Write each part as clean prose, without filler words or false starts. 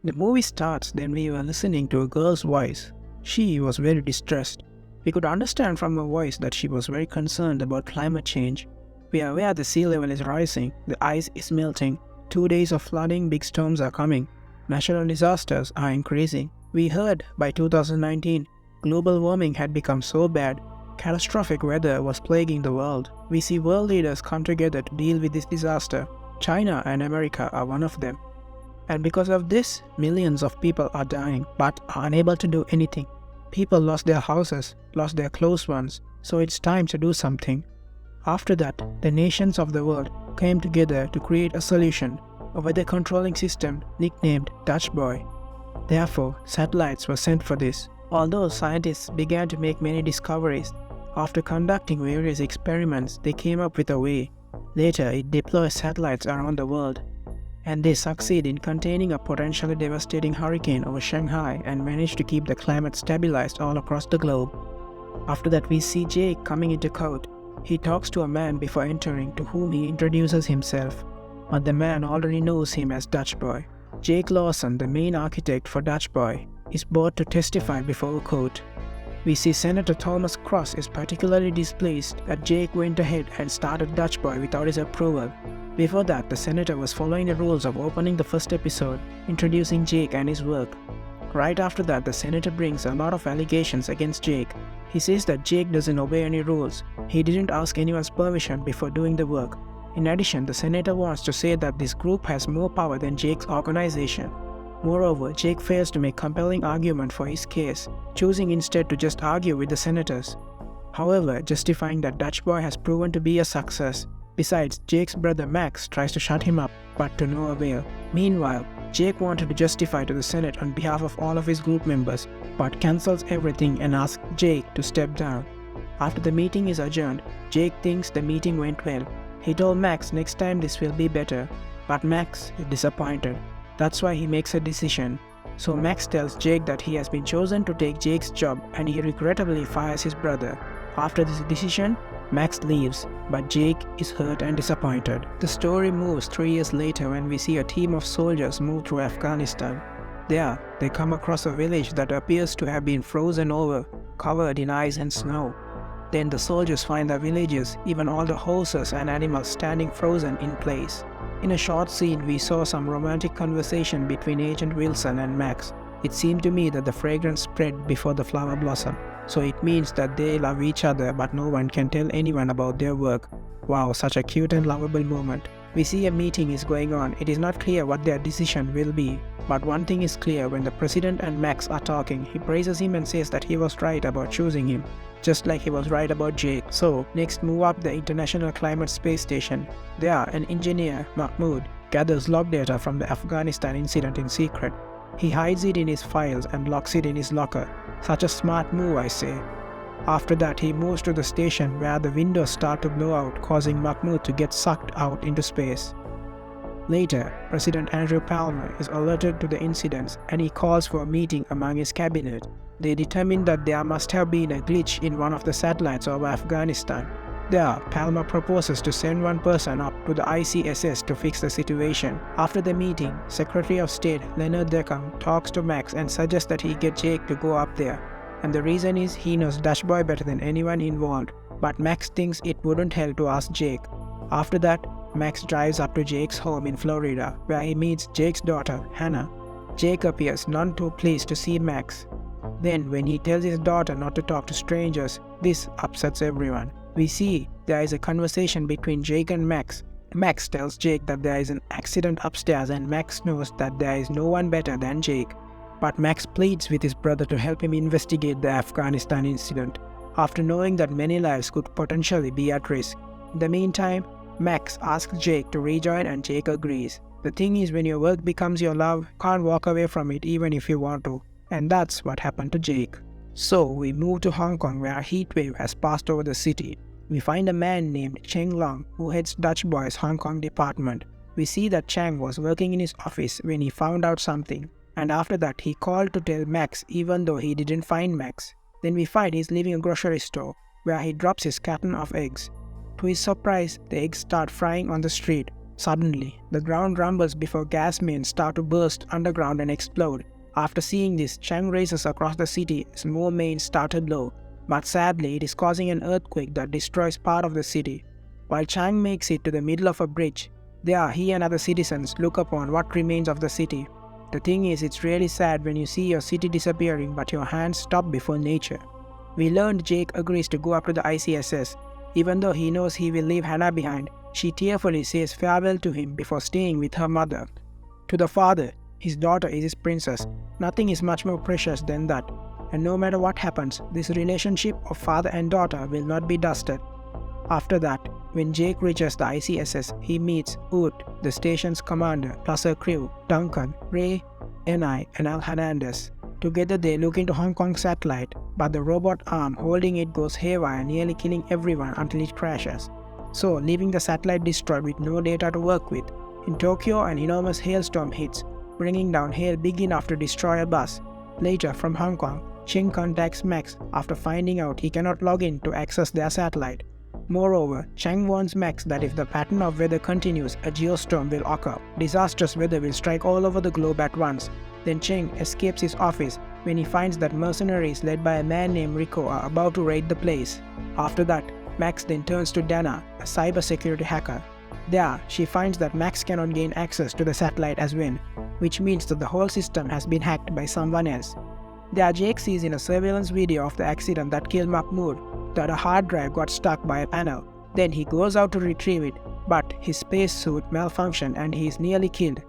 The movie starts, then we were listening to a girl's voice. She was very distressed. We could understand from her voice that she was very concerned about climate change. We are aware the sea level is rising, the ice is melting, 2 days of flooding, big storms are coming, natural disasters are increasing. We heard by 2019, global warming had become so bad, catastrophic weather was plaguing the world. We see world leaders come together to deal with this disaster. China and America are one of them. And because of this, millions of people are dying but are unable to do anything. People lost their houses, lost their close ones, so it's time to do something. After that, the nations of the world came together to create a solution, a weather controlling system nicknamed Dutch Boy. Therefore, satellites were sent for this. Although scientists began to make many discoveries, after conducting various experiments, they came up with a way. Later, it deployed satellites around the world, and they succeed in containing a potentially devastating hurricane over Shanghai and managed to keep the climate stabilized all across the globe. After that, we see Jake coming into court. He talks to a man before entering, to whom he introduces himself, but the man already knows him as Dutch Boy. Jake Lawson, the main architect for Dutch Boy, is brought to testify before a court. We see Senator Thomas Cross is particularly displeased that Jake went ahead and started Dutch Boy without his approval. Before that, the senator was following the rules of opening the first episode, introducing Jake and his work. Right after that, the senator brings a lot of allegations against Jake. He says that Jake doesn't obey any rules. He didn't ask anyone's permission before doing the work. In addition, the senator wants to say that this group has more power than Jake's organization. Moreover, Jake fails to make compelling argument for his case, choosing instead to just argue with the senators. However, justifying that Dutch Boy has proven to be a success. Besides, Jake's brother Max tries to shut him up, but to no avail. Meanwhile, Jake wanted to justify to the Senate on behalf of all of his group members, but cancels everything and asks Jake to step down. After the meeting is adjourned, Jake thinks the meeting went well. He told Max next time this will be better, but Max is disappointed. That's why he makes a decision. So Max tells Jake that he has been chosen to take Jake's job and he regrettably fires his brother. After this decision, Max leaves, but Jake is hurt and disappointed. The story moves 3 years later when we see a team of soldiers move through Afghanistan. There, they come across a village that appears to have been frozen over, covered in ice and snow. Then the soldiers find the villages, even all the horses and animals standing frozen in place. In a short scene, we saw some romantic conversation between Agent Wilson and Max. It seemed to me that the fragrance spread before the flower blossom. So it means that they love each other but no one can tell anyone about their work. Wow, such a cute and lovable moment. We see a meeting is going on. It is not clear what their decision will be. But one thing is clear, when the president and Max are talking, he praises him and says that he was right about choosing him, just like he was right about Jake. So, next move up the International Climate Space Station. There, an engineer, Mahmoud, gathers log data from the Afghanistan incident in secret. He hides it in his files and locks it in his locker. Such a smart move, I say. After that, he moves to the station where the windows start to blow out, causing Mahmoud to get sucked out into space. Later, President Andrew Palmer is alerted to the incidents and he calls for a meeting among his cabinet. They determine that there must have been a glitch in one of the satellites over Afghanistan. There, Palmer proposes to send one person up to the ICSS to fix the situation. After the meeting, Secretary of State Leonard Deckham talks to Max and suggests that he get Jake to go up there. And the reason is he knows Dutch Boy better than anyone involved, but Max thinks it wouldn't help to ask Jake. After that, Max drives up to Jake's home in Florida, where he meets Jake's daughter, Hannah. Jake appears none too pleased to see Max. Then, when he tells his daughter not to talk to strangers, this upsets everyone. We see there is a conversation between Jake and Max. Max tells Jake that there is an accident upstairs and Max knows that there is no one better than Jake. But Max pleads with his brother to help him investigate the Afghanistan incident, after knowing that many lives could potentially be at risk. In the meantime, Max asks Jake to rejoin and Jake agrees. The thing is, when your work becomes your love, you can't walk away from it even if you want to. And that's what happened to Jake. So we move to Hong Kong, where a heat wave has passed over the city. We find a man named Cheng Long who heads Dutch Boy's Hong Kong department. We see that Chang was working in his office when he found out something, and after that he called to tell Max even though he didn't find Max. Then we find he's leaving a grocery store where he drops his carton of eggs. To his surprise, the eggs start frying on the street. Suddenly, the ground rumbles before gas mains start to burst underground and explode. After seeing this, Chang races across the city as more mains started low, but sadly it is causing an earthquake that destroys part of the city. While Chang makes it to the middle of a bridge, there he and other citizens look upon what remains of the city. The thing is, it's really sad when you see your city disappearing but your hands stop before nature. We learned Jake agrees to go up to the ICSS. Even though he knows he will leave Hannah behind, she tearfully says farewell to him before staying with her mother. To the father, his daughter is his princess. Nothing is much more precious than that. And no matter what happens, this relationship of father and daughter will not be dusted. After that, when Jake reaches the ICSS, he meets Wood, the station's commander, plus her crew, Duncan, Ray, Eni, and Al Hernandez. Together they look into Hong Kong satellite, but the robot arm holding it goes haywire, nearly killing everyone until it crashes. So, leaving the satellite destroyed with no data to work with. In Tokyo, an enormous hailstorm hits, bringing down hail big enough to destroy a bus. Later, from Hong Kong, Ching contacts Max after finding out he cannot log in to access their satellite. Moreover, Chang warns Max that if the pattern of weather continues, a geostorm will occur. Disastrous weather will strike all over the globe at once. Then Cheng escapes his office when he finds that mercenaries led by a man named Rico are about to raid the place. After that, Max then turns to Dana, a cybersecurity hacker. There, she finds that Max cannot gain access to the satellite as well, which means that the whole system has been hacked by someone else. There, Jake sees in a surveillance video of the accident that killed Mahmoud that a hard drive got stuck by a panel. Then he goes out to retrieve it, but his spacesuit malfunctioned and he is nearly killed.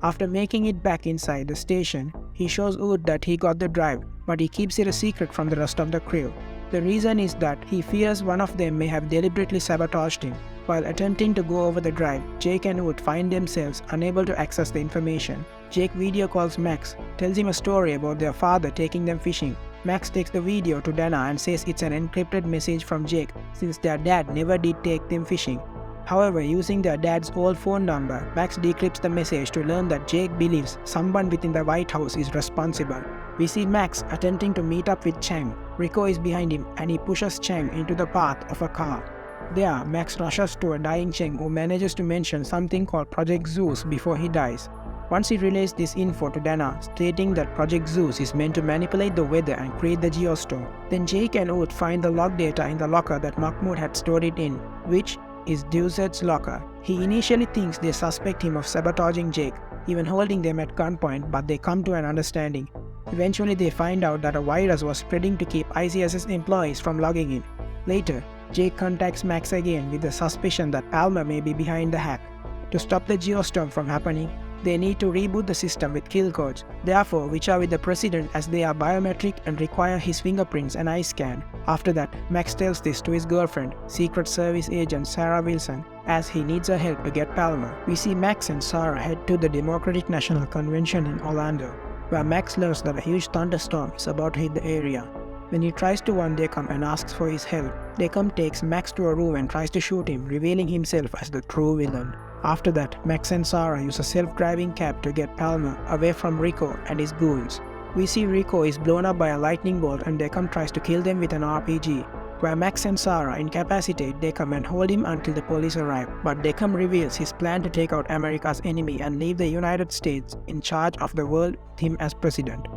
After making it back inside the station, he shows Wood that he got the drive, but he keeps it a secret from the rest of the crew. The reason is that he fears one of them may have deliberately sabotaged him. While attempting to go over the drive, Jake and Wood find themselves unable to access the information. Jake video calls Max, tells him a story about their father taking them fishing. Max takes the video to Dana and says it's an encrypted message from Jake since their dad never did take them fishing. However, using their dad's old phone number, Max decrypts the message to learn that Jake believes someone within the White House is responsible. We see Max attempting to meet up with Chang. Rico is behind him and he pushes Chang into the path of a car. There, Max rushes to a dying Cheng who manages to mention something called Project Zeus before he dies. Once he relays this info to Dana, stating that Project Zeus is meant to manipulate the weather and create the geostorm. Then Jake and Wood find the log data in the locker that Mahmoud had stored it in, which is Deuced's locker. He initially thinks they suspect him of sabotaging Jake, even holding them at gunpoint, but they come to an understanding. Eventually they find out that a virus was spreading to keep ICS's employees from logging in. Later, Jake contacts Max again with the suspicion that Palmer may be behind the hack. To stop the geostorm from happening, they need to reboot the system with kill codes, therefore which are with the president as they are biometric and require his fingerprints and eye scan. After that, Max tells this to his girlfriend, Secret Service agent Sarah Wilson, as he needs her help to get Palmer. We see Max and Sarah head to the Democratic National Convention in Orlando, where Max learns that a huge thunderstorm is about to hit the area. When he tries to warn Decum and asks for his help, Decum takes Max to a room and tries to shoot him, revealing himself as the true villain. After that, Max and Sarah use a self-driving cab to get Palmer away from Rico and his goons. We see Rico is blown up by a lightning bolt and Decum tries to kill them with an RPG, where Max and Sarah incapacitate Decum and hold him until the police arrive. But Decum reveals his plan to take out America's enemy and leave the United States in charge of the world with him as president.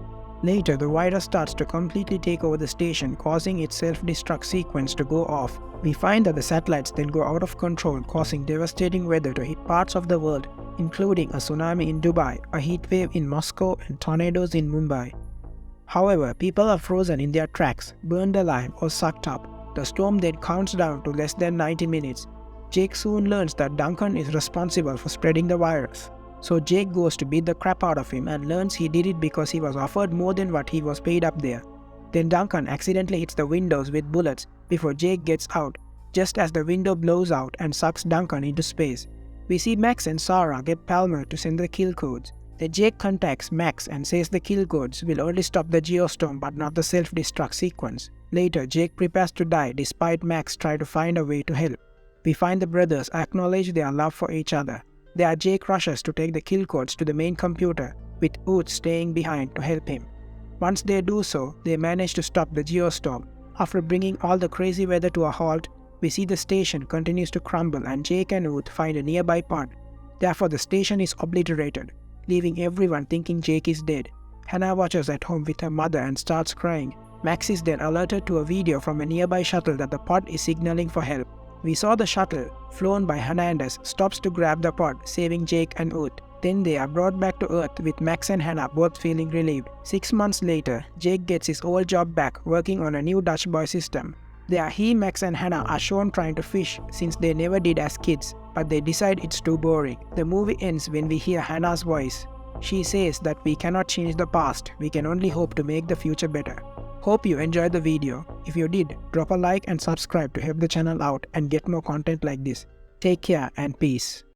Later, the virus starts to completely take over the station, causing its self-destruct sequence to go off. We find that the satellites then go out of control, causing devastating weather to hit parts of the world, including a tsunami in Dubai, a heat wave in Moscow, and tornadoes in Mumbai. However, people are frozen in their tracks, burned alive, or sucked up. The storm then counts down to less than 90 minutes. Jake soon learns that Duncan is responsible for spreading the virus. So Jake goes to beat the crap out of him and learns he did it because he was offered more than what he was paid up there. Then Duncan accidentally hits the windows with bullets before Jake gets out, just as the window blows out and sucks Duncan into space. We see Max and Sarah get Palmer to send the kill codes. Then Jake contacts Max and says the kill codes will only stop the geostorm but not the self-destruct sequence. Later, Jake prepares to die despite Max trying to find a way to help. We find the brothers acknowledge their love for each other. There, Jake rushes to take the kill codes to the main computer, with Woods staying behind to help him. Once they do so, they manage to stop the geostorm. After bringing all the crazy weather to a halt, we see the station continues to crumble and Jake and Wood find a nearby pond. Therefore, the station is obliterated, leaving everyone thinking Jake is dead. Hannah watches at home with her mother and starts crying. Max is then alerted to a video from a nearby shuttle that the pod is signaling for help. We saw the shuttle, flown by Hernandez, stops to grab the pod, saving Jake and Earth. Then they are brought back to Earth with Max and Hannah both feeling relieved. 6 months later, Jake gets his old job back working on a new Dutch boy system. There he, Max and Hannah are shown trying to fish since they never did as kids, but they decide it's too boring. The movie ends when we hear Hannah's voice. She says that we cannot change the past, we can only hope to make the future better. Hope you enjoyed the video. If you did, drop a like and subscribe to help the channel out and get more content like this. Take care and peace.